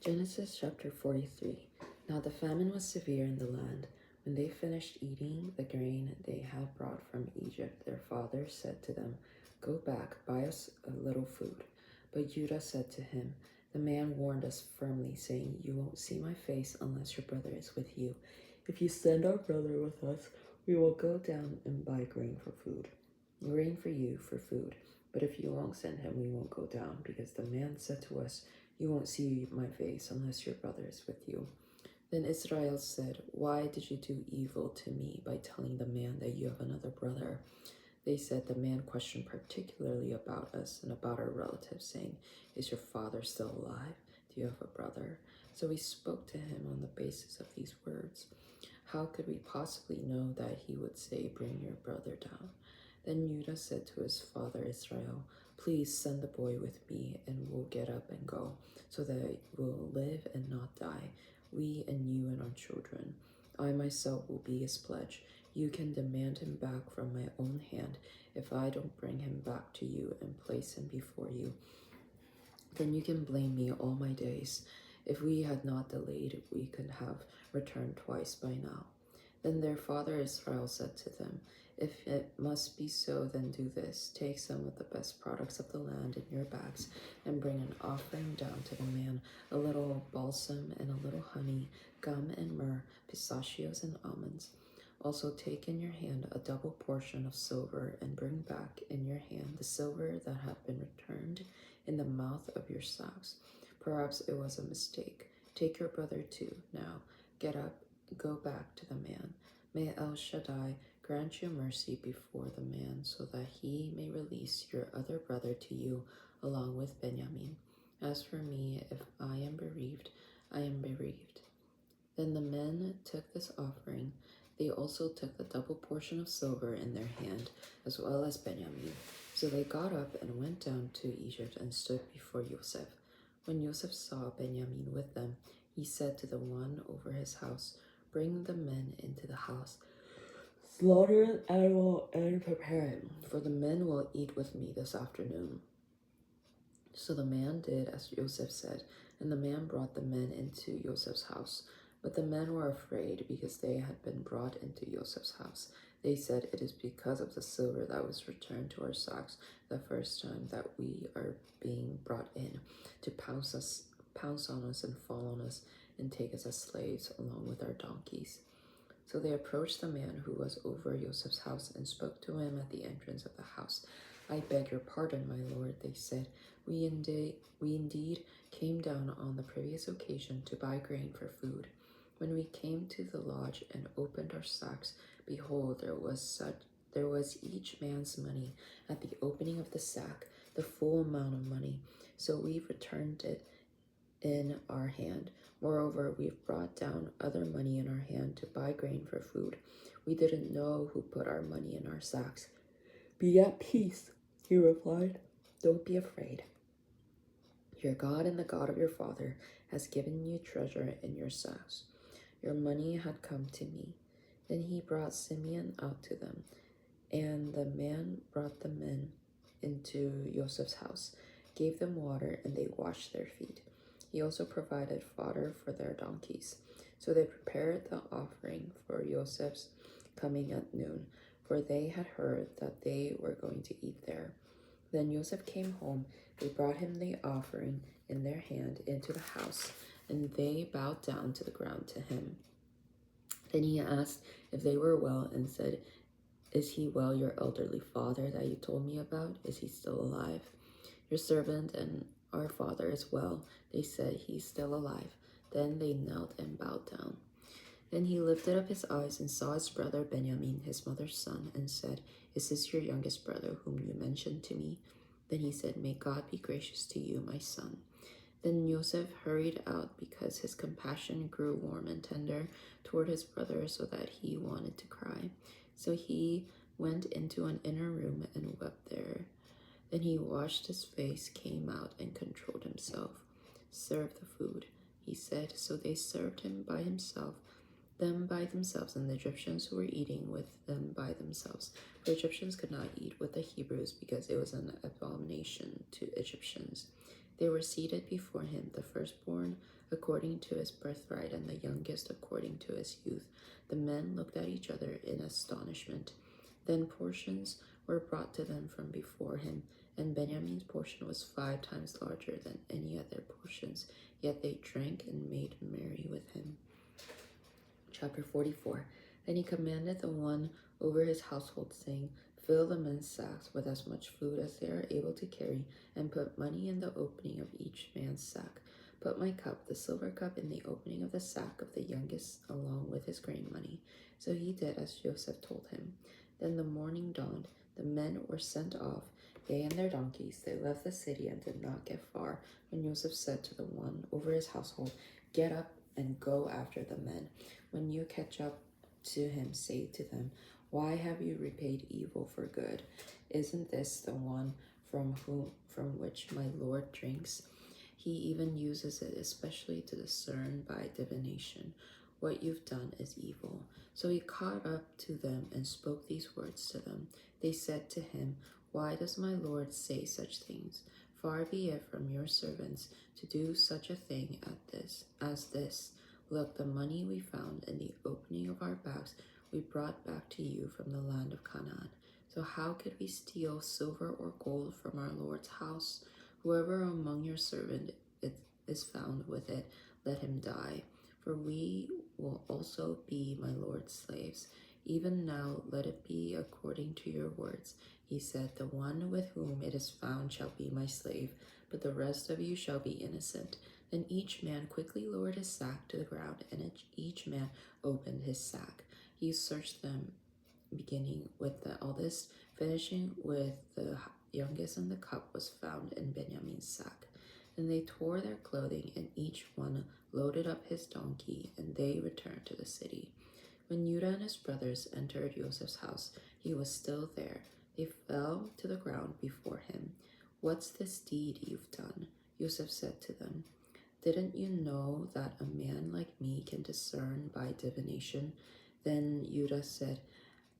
Genesis chapter 43. Now the famine was severe in the land. When they finished eating the grain they had brought from Egypt, their father said to them, "Go back, buy us a little food." But Judah said to him, "The man warned us firmly, saying, 'You won't see my face unless your brother is with you. If you send our brother with us, we will go down and buy grain for you for food. But if you won't send him, we won't go down, because the man said to us, 'You won't see my face unless your brother is with you.'" Then Israel said, "Why did you do evil to me by telling the man that you have another brother?" They said, "The man questioned particularly about us and about our relatives, saying, 'Is your father still alive? Do you have a brother?' So we spoke to him on the basis of these words. How could we possibly know that he would say, 'Bring your brother down'?" Then Judah said to his father Israel, "Please send the boy with me, and we'll get up and go, so that we'll live and not die, we and you and our children. I myself will be his pledge. You can demand him back from my own hand. If I don't bring him back to you and place him before you, then you can blame me all my days. If we had not delayed, we could have returned twice by now." Then their father Israel said to them, "If it must be so, then do this. Take some of the best products of the land in your bags and bring an offering down to the man, a little balsam and a little honey, gum and myrrh, pistachios and almonds. Also take in your hand a double portion of silver, and bring back in your hand the silver that had been returned in the mouth of your sacks. Perhaps it was a mistake. Take your brother too. Now get up, go back to the man. May El Shaddai grant you mercy before the man, so that he may release your other brother to you along with Benjamin. As for me, if I am bereaved, I am bereaved." Then the men took this offering. They also took the double portion of silver in their hand, as well as Benjamin. So they got up and went down to Egypt and stood before Joseph. When Joseph saw Benjamin with them, he said to the one over his house, "Bring the men into the house. Slaughter an animal and prepare it, for the men will eat with me this afternoon." So the man did as Joseph said, and the man brought the men into Joseph's house. But the men were afraid, because they had been brought into Joseph's house. They said, "It is because of the silver that was returned to our sacks the first time that we are being brought in, to pounce on us and fall on us and take us as slaves along with our donkeys." So they approached the man who was over Joseph's house and spoke to him at the entrance of the house. "I beg your pardon, my lord," they said. We indeed came down on the previous occasion to buy grain for food. When we came to the lodge and opened our sacks, behold, there was each man's money at the opening of the sack, the full amount of money. So we returned it in our hand. Moreover, we've brought down other money in our hand to buy grain for food. We didn't know who put our money in our sacks." "Be at peace," he replied. "Don't be afraid. Your God and the God of your father has given you treasure in your sacks. Your money had come to me." Then he brought Simeon out to them, and the man brought the men into Joseph's house, gave them water, and they washed their feet. He also provided fodder for their donkeys. So they prepared the offering for Joseph's coming at noon, for they had heard that they were going to eat there. Then Joseph came home. They brought him the offering in their hand into the house, and they bowed down to the ground to him. Then he asked if they were well and said, "Is he well, your elderly father that you told me about? Is he still alive?" "Your servant and our father is well," they said. "He's still alive." Then they knelt and bowed down. Then he lifted up his eyes and saw his brother Benjamin, his mother's son, and said, "Is this your youngest brother whom you mentioned to me?" Then he said, "May God be gracious to you, my son." Then Joseph hurried out, because his compassion grew warm and tender toward his brother, so that he wanted to cry. So he went into an inner room and wept there. Then he washed his face, came out, and controlled himself. "Serve the food," he said. So they served them by themselves, and the Egyptians who were eating with them by themselves. For Egyptians could not eat with the Hebrews, because it was an abomination to Egyptians. They were seated before him, the firstborn according to his birthright, and the youngest according to his youth. The men looked at each other in astonishment. Then portions were brought to them from before him, and Benjamin's portion was 5 times larger than any other portions. Yet they drank and made merry with him. Chapter 44. Then he commanded the one over his household, saying, Fill the men's sacks with as much food as they are able to carry, and put money in the opening of each man's sack. Put my cup, the silver cup, in the opening of the sack of the youngest, along with his grain money. So he did as Joseph told him. Then the morning dawned. The men were sent off, they and their donkeys. They left the city and did not get far, when Joseph said to the one over his household, Get up and go after the men. When you catch up to him, say to them, Why have you repaid evil for good? Isn't this the one from which my Lord drinks? He even uses it especially to discern by divination. What you've done is evil. So he caught up to them and spoke these words to them. They said to him, Why does my Lord say such things? Far be it from your servants to do such a thing as this. Look, the money we found in the opening of our bags we brought back to you from the land of Canaan. So how could we steal silver or gold from our Lord's house? Whoever among your servants is found with it, let him die. For we will also be my Lord's slaves. Even now let it be according to your words. He said, The one with whom it is found shall be my slave, but the rest of you shall be innocent. Then each man quickly lowered his sack to the ground, and each man opened his sack. He searched them, beginning with the eldest, finishing with the youngest, and the cup was found in Benjamin's sack. Then they tore their clothing, and each one loaded up his donkey, and they returned to the city. When Judah and his brothers entered Joseph's house, he was still there. They fell to the ground before him. What's this deed you've done? Joseph said to them. Didn't you know that a man like me can discern by divination? Then Judah said,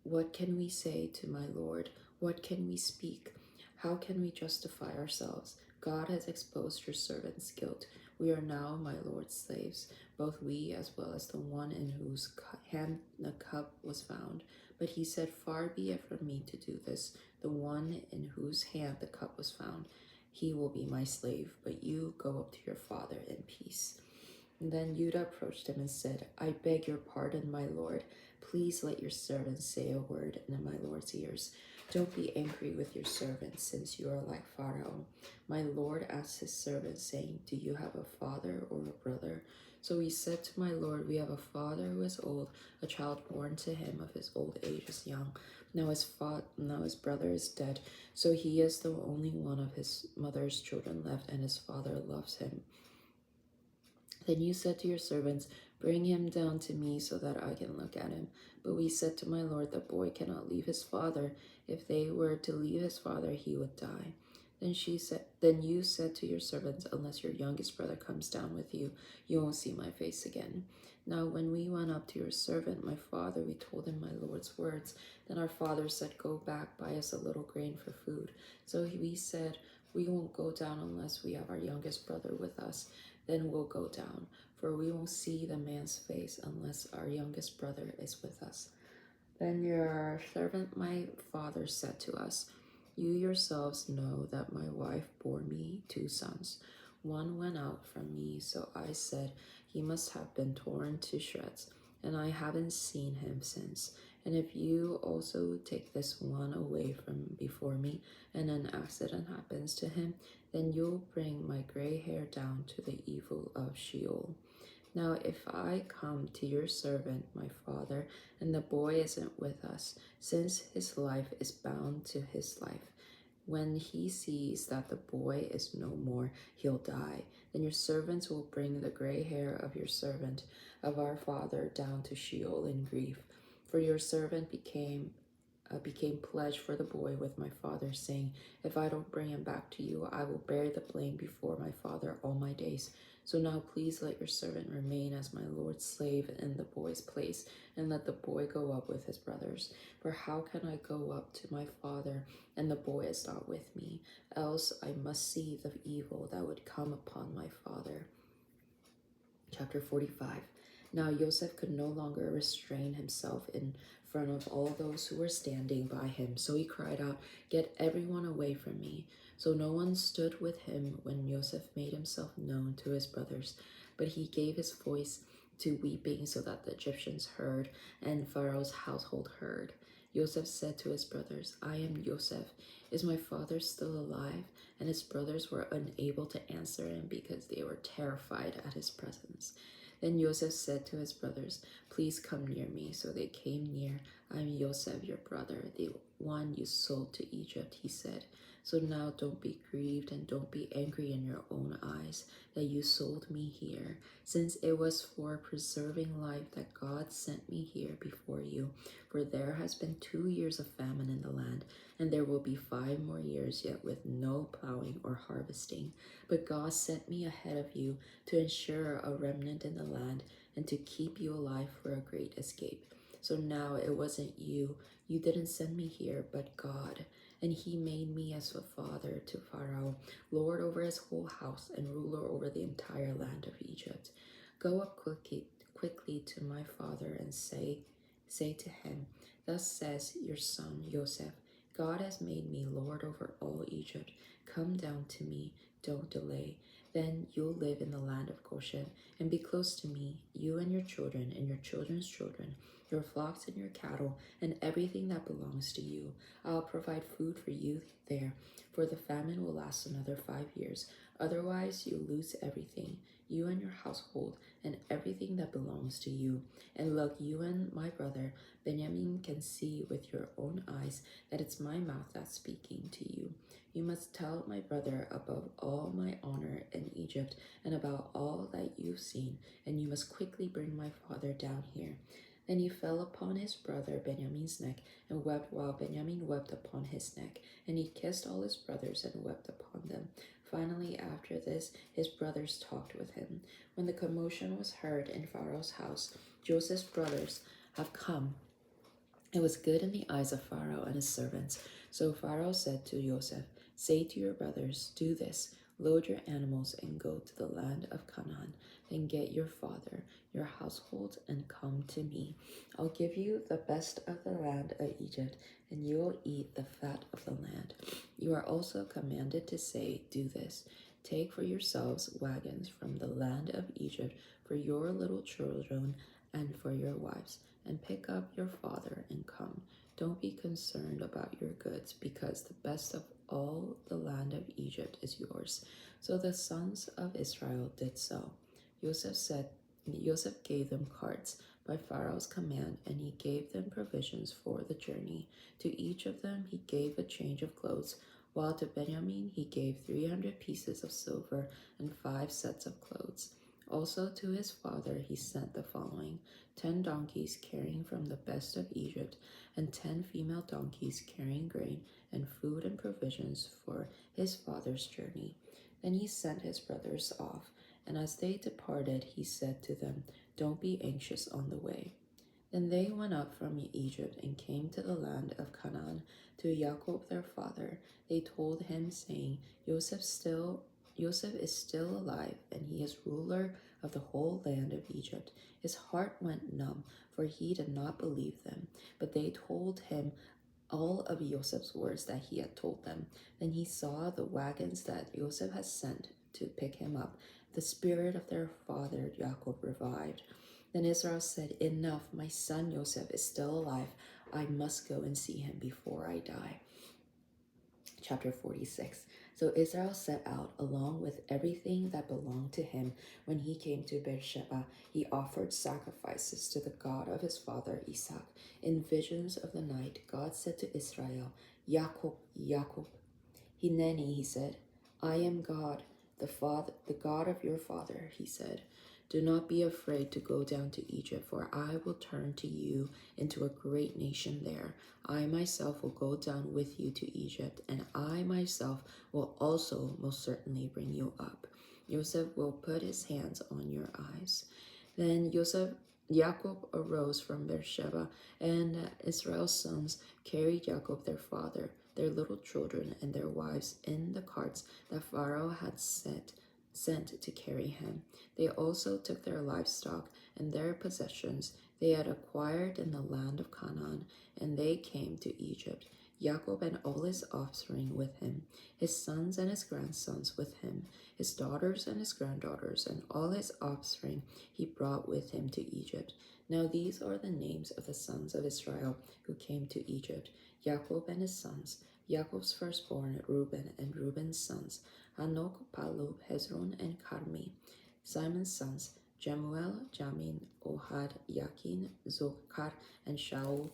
What can we say to my Lord? What can we speak? How can we justify ourselves? God has exposed your servant's guilt. We are now my Lord's slaves, both we as well as the one in whose hand the cup was found. But he said, Far be it from me to do this. The one in whose hand the cup was found, he will be my slave, but you go up to your father in peace. And then Judah approached him and said, I beg your pardon, my lord. Please let your servant say a word in my lord's ears. Don't be angry with your servant, since you are like Pharaoh. My lord asked his servant, saying, Do you have a father or a brother? So he said to my lord, We have a father who is old, a child born to him of his old age is young. Now his brother is dead, so he is the only one of his mother's children left, and his father loves him. Then you said to your servants, Bring him down to me so that I can look at him. But we said to my lord, The boy cannot leave his father. If they were to leave his father, he would die. Then you said to your servants, Unless your youngest brother comes down with you, you won't see my face again. Now when we went up to your servant, my father, we told him my lord's words. Then our father said, Go back, buy us a little grain for food. So we said, We won't go down unless we have our youngest brother with us. Then we'll go down, for we won't see the man's face unless our youngest brother is with us. Then your servant, my father, said to us, You yourselves know that my wife bore me 2 sons. One went out from me, so I said, He must have been torn to shreds, and I haven't seen him since. And if you also take this one away from before me, and an accident happens to him, then you'll bring my gray hair down to the evil of Sheol. Now if I come to your servant, my father, and the boy isn't with us, since his life is bound to his life, when he sees that the boy is no more, he'll die. Then your servants will bring the gray hair of your servant, of our father, down to Sheol in grief. For your servant became became pledge for the boy with my father, saying, if I don't bring him back to you, I will bear the blame before my father all my days. So now please let your servant remain as my lord's slave in the boy's place, and let the boy go up with his brothers. For how can I go up to my father, and the boy is not with me? Else I must see the evil that would come upon my father. Chapter 45. Now Joseph could no longer restrain himself in front of all those who were standing by him, so he cried out, get everyone away from me. So no one stood with him when Joseph made himself known to his brothers, but he gave his voice to weeping so that the Egyptians heard and Pharaoh's household heard. Joseph said to his brothers, I am Joseph. Is my father still alive? And his brothers were unable to answer him because they were terrified at his presence. Then Joseph said to his brothers, please come near me. So they came near. I am Joseph, your brother, the one you sold to Egypt, he said. So now don't be grieved and don't be angry in your own eyes that you sold me here, since it was for preserving life that God sent me here before you. For there has been 2 years of famine in the land, and there will be 5 more years yet with no plowing or harvesting. But God sent me ahead of you to ensure a remnant in the land and to keep you alive for a great escape. So now it wasn't you. You didn't send me here, but God. And he made me as a father to Pharaoh, lord over his whole house and ruler over the entire land of Egypt. Go up quickly to my father and say to him, thus says your son Joseph, God has made me lord over all Egypt. Come down to me, don't delay. Then you'll live in the land of Goshen and be close to me, you and your children and your children's children, your flocks and your cattle, and everything that belongs to you. I'll provide food for you there, for the famine will last another 5 years. Otherwise, you'll lose everything, you and your household, and everything that belongs to you. And look, you and my brother Benjamin can see with your own eyes that it's my mouth that's speaking to you. You must tell my brother above all my honor in Egypt and about all that you've seen, and you must quickly bring my father down here. Then he fell upon his brother Benjamin's neck and wept while Benjamin wept upon his neck. And he kissed all his brothers and wept upon them. Finally, after this, his brothers talked with him. When the commotion was heard in Pharaoh's house, Joseph's brothers have come. It was good in the eyes of Pharaoh and his servants. So Pharaoh said to Joseph, say to your brothers, do this, load your animals and go to the land of Canaan. Then get your father, your household, and come to me. I'll give you the best of the land of Egypt, and you will eat the fat of the land. You are also commanded to say, do this, take for yourselves wagons from the land of Egypt for your little children and for your wives, and pick up your father and come. Don't be concerned about your goods, because the best of all the land of Egypt is yours. So the sons of Israel did so. Joseph gave them carts by Pharaoh's command, and he gave them provisions for the journey. To each of them he gave a change of clothes, while to Benjamin he gave 300 pieces of silver and 5 sets of clothes. Also to his father he sent the following: 10 donkeys carrying from the best of Egypt, and 10 female donkeys carrying grain and food and provisions for his father's journey. Then he sent his brothers off, and as they departed, he said to them, don't be anxious on the way. Then they went up from Egypt and came to the land of Canaan to Jacob their father. They told him, saying, Joseph is still alive, and he is ruler of the whole land of Egypt. His heart went numb, for he did not believe them. But they told him all of Joseph's words that he had told them. Then he saw the wagons that Joseph had sent to pick him up. The spirit of their father Jacob revived. Then Israel said, enough, my son Joseph is still alive. I must go and see him before I die. Chapter 46. So Israel set out along with everything that belonged to him. When he came to Beersheba, he offered sacrifices to the God of his father Isaac. In visions of the night, God said to Israel, Jacob, Jacob. Hineni, he said, I am God. the God of your father, he said. Do not be afraid to go down to Egypt, for I will turn to you into a great nation there. I myself will go down with you to Egypt, and I myself will also most certainly bring you up. Joseph will put his hands on your eyes. Then Jacob arose from Beersheba, and Israel's sons carried Jacob their father, their little children, and their wives in the carts that Pharaoh had sent to carry him. They also took their livestock and their possessions they had acquired in the land of Canaan, and they came to Egypt. Jacob and all his offspring with him, his sons and his grandsons with him, his daughters and his granddaughters, and all his offspring he brought with him to Egypt. Now these are the names of the sons of Israel who came to Egypt: Jacob and his sons, Jacob's firstborn Reuben, and Reuben's sons, Hanok, Palu, Hezron, and Carmi. Simon's sons, Jemuel, Jamin, Ohad, Yakin, Zochar, and Shaul,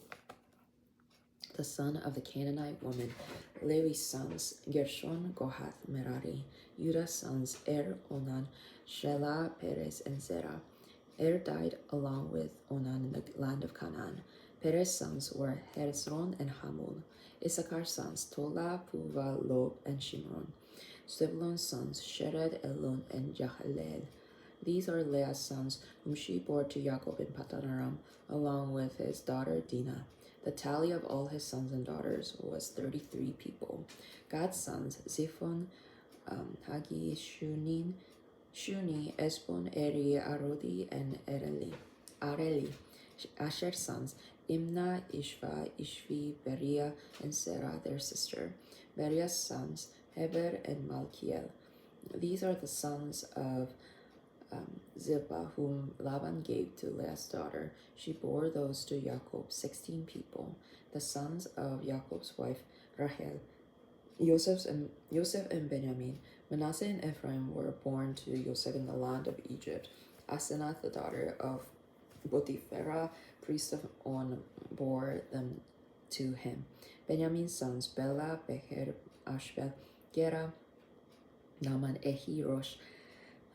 the son of the Canaanite woman. Levi's sons, Gershon, Kohath, Merari. Judah's sons, Onan, Shelah, Perez, and Zerah. Died along with Onan in the land of Canaan. Perez's sons were Hezron and Hamul. Issachar's sons, Tola, Puva, Lob, and Shimron. Zebulun's sons, Shered, Elon, and Jahaleel. These are Leah's sons, whom she bore to Jacob in Padanaram, along with his daughter Dinah. The tally of all his sons and daughters was 33 people. Gad's sons, Ziphon, Hagi, Shuni, Esbon, Eri, Arodi, and Areli. Asher's sons, Imnah, Ishva, Ishvi, Beriah, and Sarah, their sister. Beriah's sons, Heber and Malkiel. These are the sons of Zilpah, whom Laban gave to Leah's daughter. She bore those to Jacob, 16 people. The sons of Jacob's wife, Rachel, Joseph and Benjamin. Manasseh and Ephraim were born to Joseph in the land of Egypt. Asenath, the daughter of Potiphera, priest of On, bore them to him. Benjamin's sons, Bela, Becher, Ashbel, Gera, Naaman, Ehi, Rosh,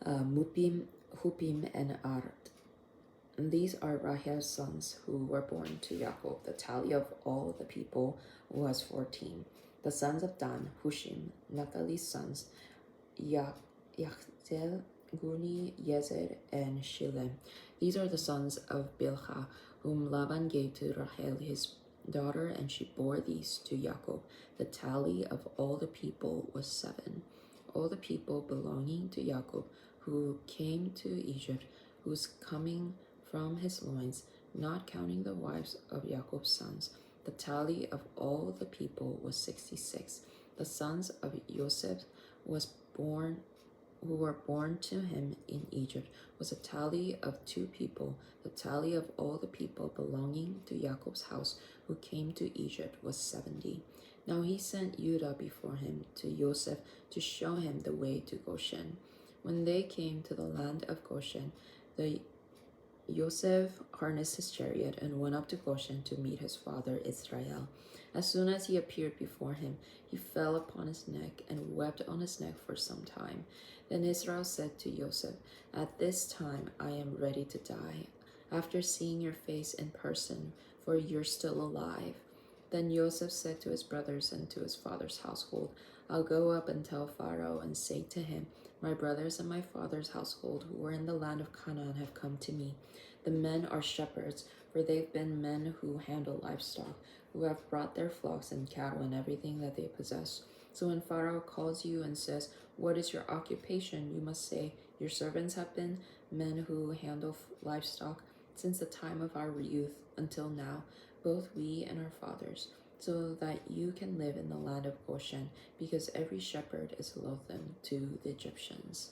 Mupim, Hupim, and Ard. And these are Rachel's sons who were born to Jacob. The tally of all the people was 14. The sons of Dan, Hushim. Naphtali's sons, Yachzel, Guni, Yezer, and Shilem. These are the sons of Bilhah, whom Laban gave to Rachel his daughter, and she bore these to Jacob. The tally of all the people was 7. All the people belonging to Jacob who came to Egypt, whose coming from his loins, not counting the wives of Jacob's sons. The tally of all the people was 66. The sons of Joseph who were born to him in Egypt was a tally of 2 people. The tally of all the people belonging to Jacob's house who came to Egypt was 70. Now he sent Judah before him to Joseph to show him the way to Goshen. When they came to the land of Goshen, Joseph harnessed his chariot and went up to Goshen to meet his father Israel. As soon as he appeared before him, he fell upon his neck and wept on his neck for some time. Then Israel said to Joseph, "At this time I am ready to die, after seeing your face in person, for you're still alive." Then Joseph said to his brothers and to his father's household, "I'll go up and tell Pharaoh and say to him, 'My brothers and my father's household who are in the land of Canaan have come to me. The men are shepherds, for they've been men who handle livestock, who have brought their flocks and cattle and everything that they possess.' So when Pharaoh calls you and says, 'What is your occupation?' you must say, 'Your servants have been men who handle livestock since the time of our youth until now, both we and our fathers, so that you can live in the land of Goshen, because every shepherd is loathsome to the Egyptians."